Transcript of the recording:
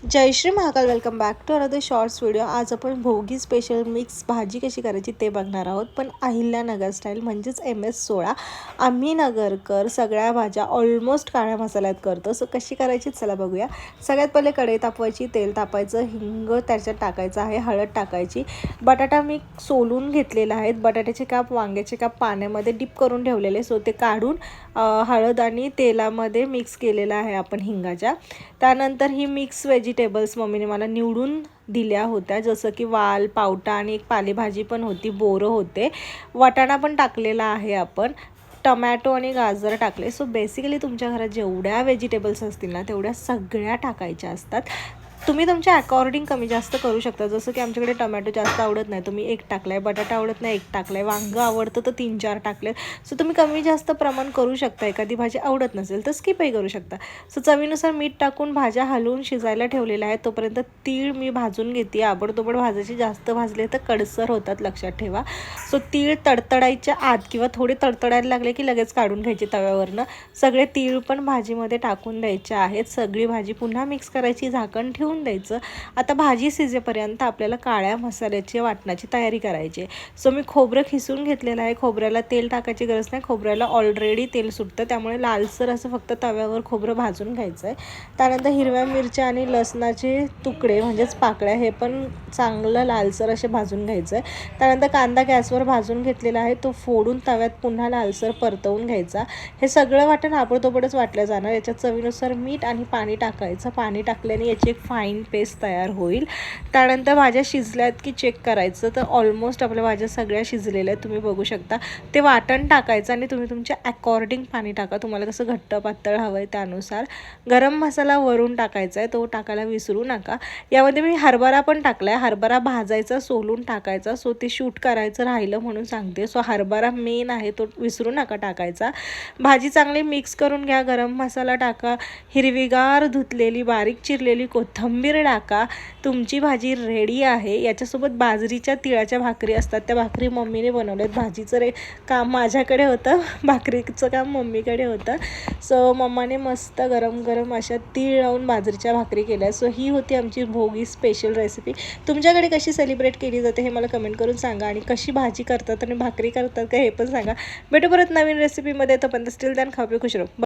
Jai Shri Mahakal. Welcome back to another shorts video. आज आपण भोगी special mix भाजी कशी करायची ते बघणार आहोत, पण अहिल्यानगर स्टाईल म्हणजेच MS16. आम्ही नगरकर सगळ्या भाज्या ऑलमोस्ट काळ्या मसाल्यात करतो. सो कशी करायची चला बघूया. सगळ्यात पहिले कढई तापवायची, तेल तापायचं, हिंग त्याच्यात टाकायचं आहे, हळद टाकायची. बटाटा मी सोलून घेतलेला आहे. बटाट्याचे काप, वांग्याचे काप पाण्यामध्ये डिप करून ठेवलेले, सो ते काढून हळद आणि तेलामध्ये मिक्स केलेलं आहे आपण हिंगाच्या. त्यानंतर ही मिक्स व्हेजिटेबल्स मम्मीने मला निवडून दिल्या होत्या, जसं की वाल, पावटा आणि एक पालेभाजी पण होती, बोरं होते, वाटाणा पण टाकलेला आहे आपण, टमॅटो आणि गाजर टाकले. सो बेसिकली तुमच्या घरात जेवढ्या व्हेजिटेबल्स असतील ना तेवढ्या सगळ्या टाकायच्या असतात. तुम्ही तुमच्या अकॉर्डिंग कमी जास्त करू शकता. जसं की आमच्याकडे टमॅटो जास्त आवडत नाही, तुम्ही एक टाकलाय, बटाटा आवडत नाही, एक टाकलाय, वांगं आवडतं तर 3-4 टाकले. सो तुम्ही कमी जास्त प्रमाण करू शकता. एखादी भाजी आवडत नसेल तर स्किपही करू शकता. सो चवीनुसार मीठ टाकून भाज्या हलवून शिजायला ठेवलेल्या आहेत. तोपर्यंत तीळ मी भाजून घेते. आबडतोबड भाजायचे, जास्त भाजले तर कडसर होतात, लक्षात ठेवा. सो तीळ तडतडायच्या आत किंवा थोडे तडतडायला लागले की लगेच काढून घ्यायचे तव्यावरनं. सगळे तीळ पण भाजीमध्ये टाकून द्यायचे आहेत. सगळी भाजी पुन्हा मिक्स करायची, झाकण ठेवून द्यायचं. आता भाजी शिजेपर्यंत आपल्याला काळ्या मसाल्याची वाटणाची तयारी करायची आहे. सो मी खोबरं खिसून घेतलेलं आहे. खोबऱ्याला तेल टाकायची गरज नाही, खोबऱ्याला ऑलरेडी तेल सुटतं, त्यामुळे लालसर असं फक्त तव्यावर खोबरं भाजून घ्यायचं आहे. त्यानंतर हिरव्या मिरच्या आणि लसणाचे तुकडे म्हणजेच पाकळ्या हे पण चांगलं लालसर असे भाजून घ्यायचं आहे. त्यानंतर कांदा गॅसवर भाजून घेतलेला आहे, तो फोडून तव्यात पुन्हा लालसर परतवून घ्यायचा. हे सगळं वाटण आबडतोबडच वाटलं जाणार. याच्यात चवीनुसार मीठ आणि पाणी टाकायचं. पाणी टाकल्याने याची एक फाईन पेस्ट तयार होईल. त्यानंतर भाज्या शिजल्यात की चेक करायचं, तर ऑलमोस्ट आपल्या भाज्या सगळ्या शिजलेल्या आहेत, तुम्ही बघू शकता. ते वाटण टाकायचं आणि तुम्ही तुमच्या अकॉर्डिंग पाणी टाका, तुम्हाला कसं घट्ट पातळ हवं आहे त्यानुसार. गरम मसाला वरून टाकायचा आहे, तो टाकायला विसरू नका. यामध्ये मी हरभरा पण टाकला आहे. हरभरा भाजायचा, सोलून टाकायचा. सो ते शूट करायचं राहिलं म्हणून सांगते. सो हरभरा मेन आहे, तो विसरू नका टाकायचा. भाजी चांगली मिक्स करून घ्या. गरम मसाला टाका, हिरवीगार धुतलेली बारीक चिरलेली कोथिंबीर टाका. तुमची भाजी रेडी आहे. याच्यासोबत बाजरीच्या तिळाच्या भाकरी असतात, त्या भाकरी मम्मीने बनवल्यात. भाजीचं काम माझ्याकडे होतं, भाकरीचं काम मम्मीकडे होतं. सो मम्माने मस्त गरम गरम अशा तीळ लावून बाजरीच्या भाकरी केल्या. सो ही होती आमची भोगी स्पेशल रेसिपी. तुमच्याकडे कशी सेलिब्रेट केली जाते हे मला कमेंट करून सांगा, आणि कशी भाजी करतात आणि भाकरी करतात का हे पण सांगा. भेटू परत नवीन रेसिपीमध्ये. तोपर्यंत स्टील दॅन खाऊ पिऊ खुश राहू.